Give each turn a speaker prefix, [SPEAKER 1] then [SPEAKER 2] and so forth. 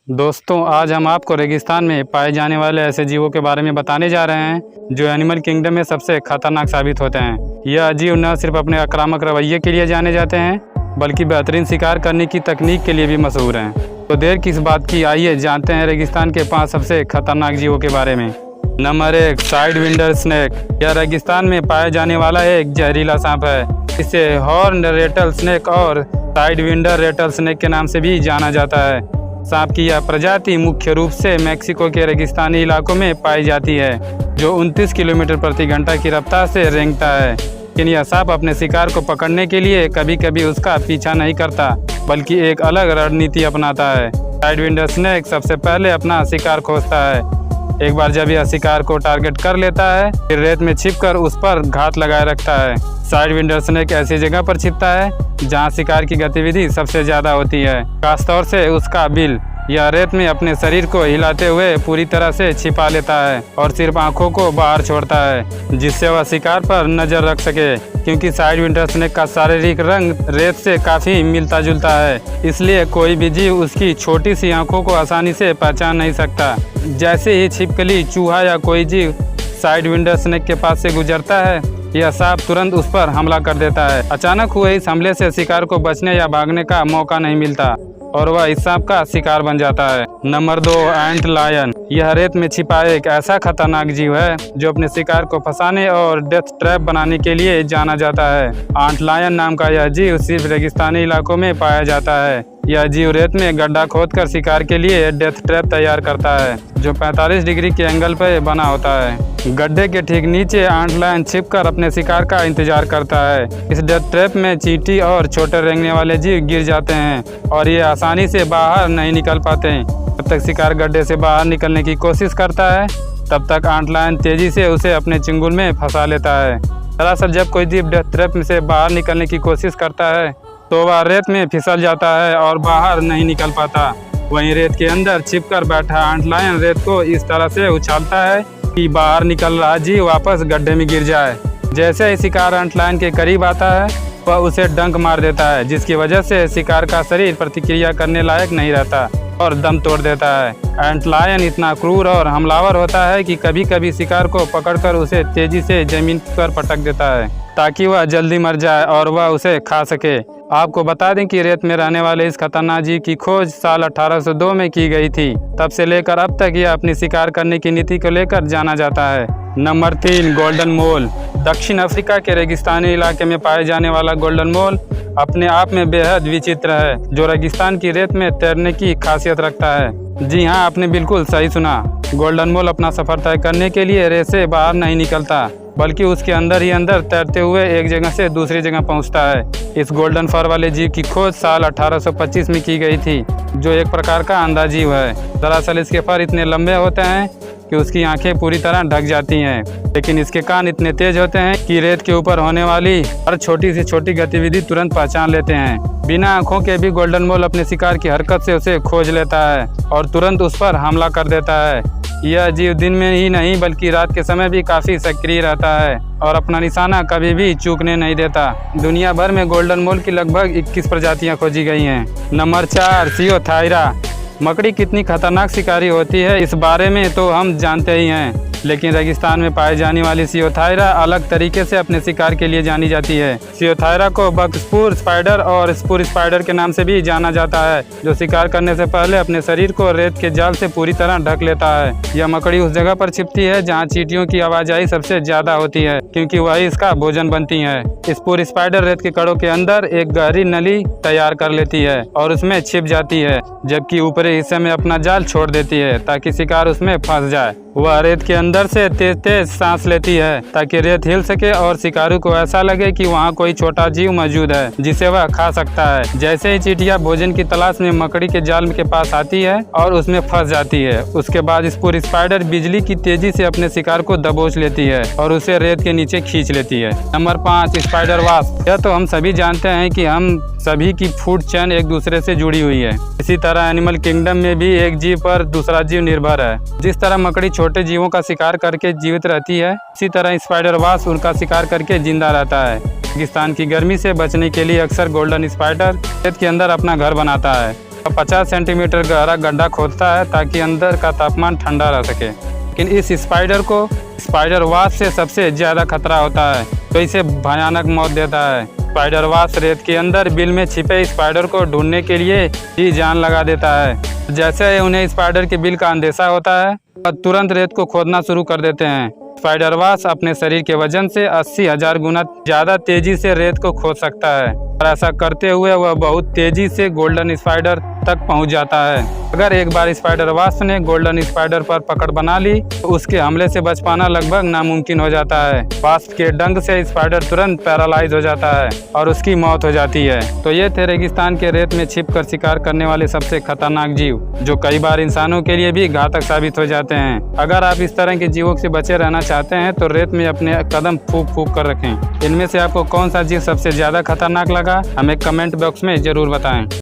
[SPEAKER 1] दोस्तों, आज हम आपको रेगिस्तान में पाए जाने वाले ऐसे जीवों के बारे में बताने जा रहे हैं जो एनिमल किंगडम में सबसे खतरनाक साबित होते हैं। यह जीव न सिर्फ अपने आक्रामक रवैये के लिए जाने जाते हैं बल्कि बेहतरीन शिकार करने की तकनीक के लिए भी मशहूर हैं। तो देर किस बात की, आइए जानते हैं रेगिस्तान के 5 सबसे खतरनाक जीवों के बारे में। Number 1, Sidewinder snake. यह रेगिस्तान में पाए जाने वाला एक जहरीला सांप है। इसे हॉर्न रेटल स्नेक और साइडविंडर रेटल स्नेक के नाम से भी जाना जाता है। सांप की यह प्रजाति मुख्य रूप से मेक्सिको के रेगिस्तानी इलाकों में पाई जाती है, जो 29 किलोमीटर प्रति घंटा की रफ्तार से रेंगता है। लेकिन यह सांप अपने शिकार को पकड़ने के लिए कभी कभी उसका पीछा नहीं करता, बल्कि एक अलग रणनीति अपनाता है। साइडविंडर स्नेक सबसे पहले अपना शिकार खोजता है। एक बार जब यह शिकार को टारगेट कर लेता है, फिर रेत में छिपकर उस पर घात लगाए रखता है। साइडविंडर स्नेक ऐसी जगह पर छिपता है जहां शिकार की गतिविधि सबसे ज्यादा होती है, खासतौर से उसका बिल। यह रेत में अपने शरीर को हिलाते हुए पूरी तरह से छिपा लेता है और सिर्फ आंखों को बाहर छोड़ता है, जिससे वह शिकार पर नजर रख सके। क्योंकि साइडविंडर स्नेक का शारीरिक रंग रेत से काफी मिलता जुलता है, इसलिए कोई भी जीव उसकी छोटी सी आंखों को आसानी से पहचान नहीं सकता। जैसे ही छिपकली, चूहा या कोई जीव साइडविंडर स्नेक के पास से गुजरता है, यह सांप तुरंत उस पर हमला कर देता है। अचानक हुए इस हमले से शिकार को बचने या भागने का मौका नहीं मिलता और वह इस सांप का शिकार बन जाता है। नंबर 2, एंट लायन। यह रेत में छिपा एक ऐसा खतरनाक जीव है जो अपने शिकार को फंसाने और डेथ ट्रैप बनाने के लिए जाना जाता है। एंट लायन नाम का यह जीव सिर्फ रेगिस्तानी इलाकों में पाया जाता है। यह जीव रेत में गड्ढा खोदकर शिकार के लिए डेथ ट्रैप तैयार करता है, जो 45 डिग्री के एंगल पर बना होता है। गड्ढे के ठीक नीचे एंट लायन छिपकर अपने शिकार का इंतजार करता है। इस डेथ ट्रैप में चींटी और छोटे रेंगने वाले जीव गिर जाते हैं और ये आसानी से बाहर नहीं निकल पाते। जब तक शिकार गड्ढे से बाहर निकलने की कोशिश करता है, तब तक एंट लायन तेजी से उसे अपने चंगुल में फंसा लेता है। दरअसल जब कोई जीव डेथ ट्रैप से बाहर निकलने की कोशिश करता है तो वह रेत में फिसल जाता है और बाहर नहीं निकल पाता। वहीं रेत के अंदर छिपकर बैठा एंट लायन रेत को इस तरह से उछालता है कि बाहर निकल रहा जीव वापस गड्ढे में गिर जाए। जैसे ही शिकार एंट लायन के करीब आता है, वह उसे डंक मार देता है, जिसकी वजह से शिकार का शरीर प्रतिक्रिया करने लायक नहीं रहता और दम तोड़ देता है। एंट लायन इतना क्रूर और हमलावर होता है कि कभी कभी शिकार को पकड़कर उसे तेजी से जमीन पर पटक देता है ताकि वह जल्दी मर जाए और वह उसे खा सके। आपको बता दें कि रेत में रहने वाले इस खतरनाक जीव की खोज साल 1802 में की गई थी। तब से लेकर अब तक यह अपनी शिकार करने की नीति को लेकर जाना जाता है। नंबर 3, गोल्डन मोल। दक्षिण अफ्रीका के रेगिस्तानी इलाके में पाए जाने वाला गोल्डन मोल अपने आप में बेहद विचित्र है, जो रेगिस्तान की रेत में तैरने की खासियत रखता है। जी हाँ, आपने बिल्कुल सही सुना। गोल्डन मोल अपना सफर तय करने के लिए रेत से बाहर नहीं निकलता, बल्कि उसके अंदर ही अंदर तैरते हुए एक जगह से दूसरी जगह पहुंचता है। इस गोल्डन फर वाले जीव की खोज साल 1825 में की गई थी, जो एक प्रकार का अंधा जीव है। दरअसल इसके फर इतने लंबे होते हैं कि उसकी आंखें पूरी तरह ढक जाती हैं, लेकिन इसके कान इतने तेज होते हैं कि रेत के ऊपर होने वाली हर छोटी से छोटी गतिविधि तुरंत पहचान लेते हैं। बिना आंखों के भी गोल्डन मोल अपने शिकार की हरकत से उसे खोज लेता है और तुरंत उस पर हमला कर देता है। यह जीव दिन में ही नहीं बल्कि रात के समय भी काफी सक्रिय रहता है और अपना निशाना कभी भी चूकने नहीं देता। दुनिया भर में गोल्डन मोल की लगभग 21 प्रजातियां खोजी गई हैं। नंबर 4, सियोथायरा। मकड़ी कितनी खतरनाक शिकारी होती है इस बारे में तो हम जानते ही हैं, लेकिन रेगिस्तान में पाई जाने वाली सियोथायरा अलग तरीके से अपने शिकार के लिए जानी जाती है। सियोथायरा को बकस्पूर स्पाइडर और स्पूर स्पाइडर के नाम से भी जाना जाता है, जो शिकार करने से पहले अपने शरीर को रेत के जाल से पूरी तरह ढक लेता है। यह मकड़ी उस जगह पर छिपती है जहाँ चींटियों की आवाजाही सबसे ज्यादा होती है, क्योंकि वही इसका भोजन बनती है। स्पूर स्पाइडर रेत के कड़ों के अंदर एक गहरी नली तैयार कर लेती है और उसमें छिप जाती है, जबकि ऊपरी हिस्से में अपना जाल छोड़ देती है ताकि शिकार उसमें फंस जाए। वह रेत के अंदर से तेज तेज सांस लेती है ताकि रेत हिल सके और शिकारी को ऐसा लगे कि वहाँ कोई छोटा जीव मौजूद है जिसे वह खा सकता है। जैसे ही चींटियां भोजन की तलाश में मकड़ी के जाल के पास आती है और उसमें फंस जाती है, उसके बाद स्पूर स्पाइडर बिजली की तेजी से अपने शिकार को दबोच लेती है और उसे रेत के नीचे खींच लेती है। Number 5, spider wasp. यह तो हम सभी जानते हैं कि हम सभी की फूड चेन एक दूसरे से जुड़ी हुई है। इसी तरह एनिमल किंगडम में भी एक जीव पर दूसरा जीव निर्भर है। जिस तरह मकड़ी छोटे जीवों का शिकार करके जीवित रहती है, इसी तरह स्पाइडर वास्प उनका शिकार करके जिंदा रहता है। रेगिस्तान की गर्मी से बचने के लिए अक्सर गोल्डन स्पाइडर रेत के अंदर अपना घर बनाता है। 50 सेंटीमीटर गहरा गड्ढा खोदता है ताकि अंदर का तापमान ठंडा रह सके। लेकिन इस स्पाइडर को स्पाइडर वास्प से सबसे ज़्यादा खतरा होता है, तो इसे भयानक मौत देता है। स्पाइडर वास्प रेत के अंदर बिल में छिपे स्पाइडर को ढूंढने के लिए ही जान लगा देता है। जैसे उन्हें स्पाइडर के बिल का अंदेशा होता है, तुरंत रेत को खोदना शुरू कर देते हैं। स्पाइडर वास्प अपने शरीर के वजन से 80,000 गुना ज़्यादा तेजी से रेत को खोद सकता है और ऐसा करते हुए वह बहुत तेजी से गोल्डन स्पाइडर तक पहुंच जाता है। अगर एक बार स्पाइडर वास्प ने गोल्डन स्पाइडर पर पकड़ बना ली तो उसके हमले से बच पाना लगभग नामुमकिन हो जाता है। वास्प के डंक से स्पाइडर तुरंत पैरालाइज हो जाता है और उसकी मौत हो जाती है। तो ये थे रेगिस्तान के रेत में छिपकर शिकार करने वाले सबसे खतरनाक जीव, जो कई बार इंसानों के लिए भी घातक साबित हो जाते हैं। अगर आप इस तरह के जीवों से बचे रहना चाहते हैं तो रेत में अपने कदम फूंक कर रखें। इनमें से आपको कौन सा जीव सबसे ज़्यादा खतरनाक लगा, हमें कमेंट बॉक्स में ज़रूर बताएं।